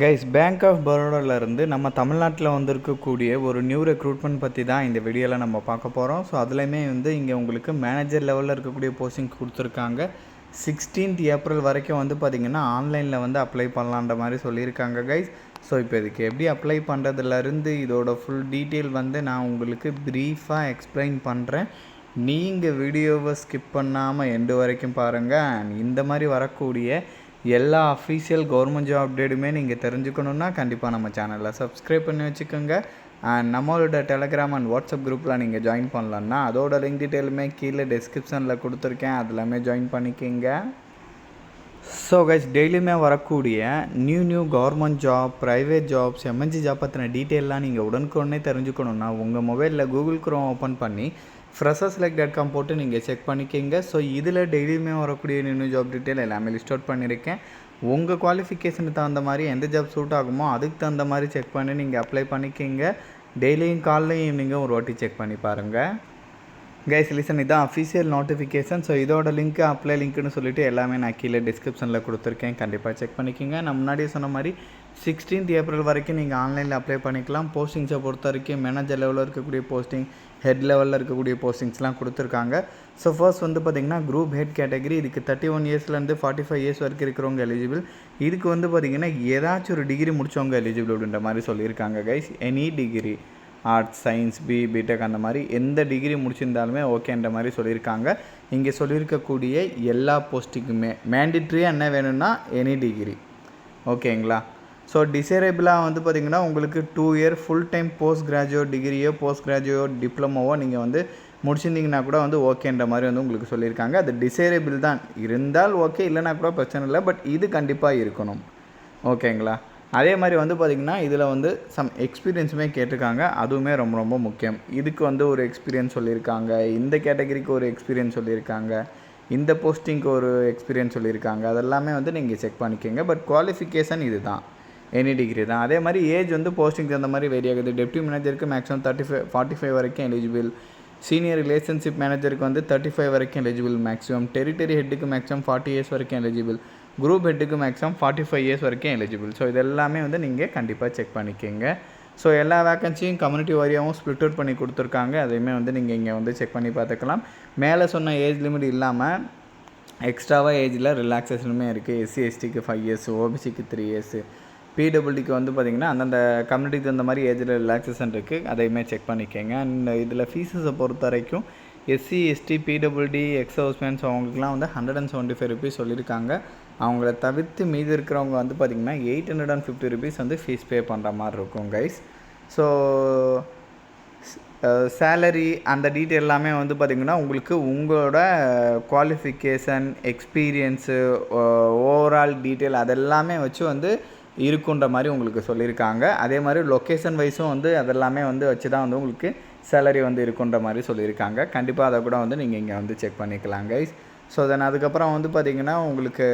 Guys, bank of பரோடாவிலேருந்து நம்ம தமிழ்நாட்டில் வந்திருக்கக்கூடிய ஒரு நியூ ரெக்ரூட்மெண்ட் பற்றி தான் இந்த வீடியோவில் நம்ம பார்க்க போகிறோம். ஸோ அதுலேயுமே இங்கே உங்களுக்கு மேனேஜர் லெவலில் இருக்கக்கூடிய போஸ்டிங் கொடுத்துருக்காங்க. 16th ஏப்ரல் வரைக்கும் பார்த்திங்கன்னா ஆன்லைனில் அப்ளை பண்ணலான்ற மாதிரி சொல்லியிருக்காங்க கைஸ். ஸோ இப்போ இதுக்கு எப்படி அப்ளை பண்ணுறதுலேருந்து இதோட ஃபுல் டீட்டெயில் நான் உங்களுக்கு ப்ரீஃபாக எக்ஸ்பிளைன் பண்ணுறேன். நீங்கள் வீடியோவை ஸ்கிப் பண்ணாமல் எண்டு வரைக்கும் பாருங்கள். அண்ட் இந்த மாதிரி வரக்கூடிய எல்லா அஃபீஷியல் கவர்மெண்ட் ஜாப் அப்டேட்டுமே நீங்கள் தெரிஞ்சுக்கணுன்னா கண்டிப்பாக நம்ம சேனலில் சப்ஸ்கிரைப் பண்ணி வச்சுக்கோங்க. அண்ட் நம்மளோட டெலகிராம் அண்ட் வாட்ஸ்அப் குரூப்பில் நீங்கள் ஜாயின் பண்ணலான்னா அதோட லிங்க் டீட்டெயிலுமே கீழே டிஸ்கிரிப்ஷனில் கொடுத்துருக்கேன், அதெல்லாமே ஜாயின் பண்ணிக்கோங்க. ஸோ கைஸ், டெய்லியுமே வரக்கூடிய new government job, private jobs, MNC job பற்றின டீட்டெயிலாம் நீங்கள் உடனுக்குடனே தெரிஞ்சுக்கணுன்னா உங்கள் மொபைலில் கூகுள் குரோம் ஓப்பன் பண்ணி freshers.com போட்டு நீங்கள் செக் பண்ணிக்கிங்க. ஸோ இதில் டெய்லியுமே வரக்கூடிய நியூ ஜாப் டீட்டெயில் எல்லாமே லிஸ்ட் அவுட் பண்ணியிருக்கேன். உங்கள் குவாலிஃபிகேஷனுக்கு தகுந்த மாதிரி எந்த ஜாப் சூட் ஆகுமோ அதுக்கு தகுந்த மாதிரி செக் பண்ணி நீங்கள் அப்ளை பண்ணிக்கிங்க. டெய்லியும் காலையும் ஈவினிங்கும் ஒரு வாட்டி செக் பண்ணி பாருங்கள். கைஸ் லிசன், இதுதான் அஃபீஷியல் நோட்டிஃபிகேஷன். ஸோ இதோட லிங்க்கு அப்ளை லிங்க்னு சொல்லிவிட்டு எல்லாமே நான் கீழே டிஸ்கிரிப்ஷனில் கொடுத்துருக்கேன், கண்டிப்பாக செக் பண்ணிக்கோங்க. நான் முன்னாடியே சொன்ன மாதிரி 16th ஏப்ரல் வரைக்கும் நீங்கள் ஆன்லைனில் அப்ளை பண்ணிக்கலாம். போஸ்டிங்ஸை பொறுத்த வரைக்கும் மேனேஜர் லெவலில் இருக்கக்கூடிய போஸ்டிங், ஹெட் லெவலில் இருக்கக்கூடிய போஸ்டிங்ஸ்லாம் கொடுத்துருக்காங்க. ஸோ ஃபர்ஸ்ட் பார்த்திங்கன்னா குரூப் ஹெட் கேட்டகரி, இதுக்கு 31 இயர்ஸ்லேருந்து 45 இயர்ஸ் வரைக்கும் இருக்கிறவங்க எலிஜிபிள். இதுக்கு பார்த்திங்கன்னா ஏதாச்சும் ஒரு டிகிரி முடித்தவங்க எலிஜிபிள் அப்படின்ற மாதிரி சொல்லியிருக்காங்க guys. Any degree, arts, science, BTech அந்த மாதிரி எந்த டிகிரி முடிச்சிருந்தாலுமே ஓகேன்ற மாதிரி சொல்லியிருக்காங்க. இங்கே சொல்லியிருக்கக்கூடிய எல்லா போஸ்டிங்குமே மேண்டிட்ரியாக என்ன வேணும்னா எனி டிகிரி, ஓகேங்களா. ஸோ டிசைரபிளாக பார்த்திங்கன்னா உங்களுக்கு 2 year full time post graduate டிகிரியோ போஸ்ட் கிராஜுவேட் டிப்ளமோவோ நீங்கள் முடிச்சிருந்தீங்கன்னா கூட ஓகேன்ற மாதிரி உங்களுக்கு சொல்லியிருக்காங்க. அது டிசைரபிள் தான், இருந்தால் ஓகே, இல்லைனா கூட பிரச்சனை இல்லை. பட் இது கண்டிப்பாக இருக்கணும், ஓகேங்களா. அதே மாதிரி பார்த்திங்கன்னா இதில் சம் எக்ஸ்பீரியன்ஸுமே கேட்டிருக்காங்க, அதுவுமே ரொம்ப ரொம்ப முக்கியம். இதுக்கு ஒரு எக்ஸ்பீரியன்ஸ் சொல்லியிருக்காங்க, இந்த கேட்டகரிக்கு ஒரு எக்ஸ்பீரியன்ஸ் சொல்லியிருக்காங்க, இந்த போஸ்டிங்க்கு ஒரு எக்ஸ்பீரியன்ஸ் சொல்லியிருக்காங்க. அதெல்லாமே நீங்கள் செக் பண்ணிக்கோங்க. பட் குவாலிஃபிகேஷன் இது தான், எனி டிகிரி தான். அதே மாதிரி ஏஜ் போஸ்டிங்க்கு அந்த மாதிரி வேரி ஆகுது. டெப்டி மேனேஜருக்கு மேக்ஸிமம் 45 வரைக்கும் எலிஜிபிள். சீனியர் ரிலேஷன்ஷிப் மேனேஜருக்கு 35 வரைக்கும் எலிஜிபிள் மேக்ஸிமம். டெரிட்டரி ஹெட்டுக்கு மேக்ஸிமம் 40 இயர்ஸ் வரைக்கும் எலிஜிபிள். குரூப் ஹெட்டுக்கு மேக்ஸிமம் 45 இயர்ஸ் வரைக்கும் எலிஜிபிள். ஸோ இதெல்லாமே நீங்கள் கண்டிப்பாக செக் பண்ணிக்கோங்க. ஸோ எல்லா வேக்கன்சியும் கம்யூனிட்டி வாரியாகவும் ஸ்ப்ளிட் அவுட் பண்ணி கொடுத்துருக்காங்க. அதையுமே நீங்கள் இங்கே செக் பண்ணி பார்த்துக்கலாம். மேலே சொன்ன ஏஜ் லிமிட் இல்லாமல் எக்ஸ்ட்ராவாக ஏஜில் ரிலாக்ஸேஷனுமே இருக்குது. எஸ்சி எஸ்டிக்கு 5 இயர்ஸ், ஓபிசிக்கு 3 இயர்ஸ், பிடபிள்யூடிக்கு பார்த்திங்கன்னா அந்தந்த கம்யூனிட்டிக்கு அந்த மாதிரி ஏஜில் ரிலாக்ஸேஷன் இருக்குது. அதையுமே செக் பண்ணிக்கோங்க. அண்ட் இதில் ஃபீஸஸை பொறுத்த வரைக்கும் எஸ்சி எஸ்டி பிடபிள்யூடி எக்ஸ் ஹவுஸ்மேன்ஸ் அவங்களுக்குலாம் 175 ருபீஸ் சொல்லியிருக்காங்க. அவங்கள தவிர்த்து மீதி இருக்கிறவங்க பார்த்திங்கன்னா 850 ருபீஸ் ஃபீஸ் பே பண்ணுற மாதிரி இருக்கும் கைஸ். ஸோ சேலரி அந்த டீட்டெயில் எல்லாமே பார்த்திங்கன்னா உங்களுக்கு உங்களோட குவாலிஃபிகேஷன், எக்ஸ்பீரியன்ஸு, ஓவரால் டீட்டெயில் அதெல்லாமே வச்சு இருக்குன்ற மாதிரி உங்களுக்கு சொல்லியிருக்காங்க. அதே மாதிரி லொக்கேஷன் வைஸும் அதெல்லாமே வச்சு தான் உங்களுக்கு சேலரி இருக்குன்ற மாதிரி சொல்லியிருக்காங்க. கண்டிப்பாக அதை கூட நீங்கள் இங்கே செக் பண்ணிக்கலாம் கைஸ். ஸோ தென் அதுக்கப்புறம் பார்த்திங்கன்னா உங்களுக்கு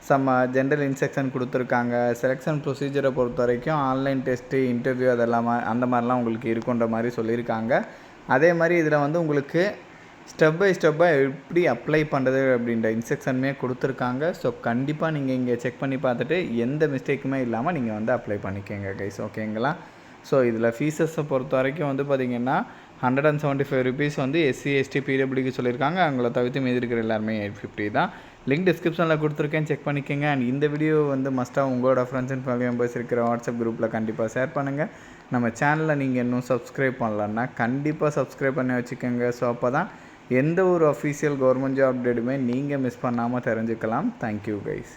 சம் ஜென்ரல் இன்ஸ்ட்ரக்ஷன் கொடுத்துருக்காங்க. செலெக்ஷன் ப்ரொசீஜரை பொறுத்த வரைக்கும் ஆன்லைன் டெஸ்ட்டு, இன்டர்வியூ அதெல்லாம் அந்த மாதிரிலாம் உங்களுக்கு இருக்குன்ற மாதிரி சொல்லியிருக்காங்க. அதே மாதிரி இதில் உங்களுக்கு ஸ்டெப் பை ஸ்டெப்பாக எப்படி அப்ளை பண்ணுறது அப்படின்ற இன்ஸ்ட்ரக்ஷனுமே கொடுத்துருக்காங்க. ஸோ கண்டிப்பாக நீங்கள் இங்கே செக் பண்ணி பார்த்துட்டு எந்த மிஸ்டேக்குமே இல்லாமல் நீங்கள் அப்ளை பண்ணிக்கோங்க கைஸ், ஓகேங்களா. ஸோ இதில் ஃபீஸஸை பொறுத்த வரைக்கும் பார்த்திங்கன்னா 175 ருபீஸ் எஸ்சி எஸ்டி பிடபிள்யூக்கு சொல்லியிருக்காங்க. அவங்கள தவிர்த்து மீதி இருக்கிற எல்லாருமே 850 தான். லிங்க் டிஸ்கிரிப்ஷனில் கொடுத்துருக்கேன், செக் பண்ணிக்கோங்க. அண்ட் இந்த வீடியோ மஸ்ட்டாக உங்களோட ஃப்ரெண்ட்ஸ் அண்ட் ஃபேமிலி மெம்பர்ஸ் இருக்கிற வாட்ஸ்அப் குரூப்பில் கண்டிப்பாக ஷேர் பண்ணுங்கள். நம்ம சேனலில் நீங்கள் இன்னும் சப்ஸ்கிரைப் பண்ணலன்னா கண்டிப்பாக சப்ஸ்கிரைப் பண்ணி வச்சுக்கோங்க. ஸோ அப்போ தான் எந்த ஒரு அஃபீஷியல் கவர்மெண்ட் ஜாப் அப்டேட்டுமே நீங்கள் மிஸ் பண்ணாமல் தெரிஞ்சுக்கலாம். Thank you guys.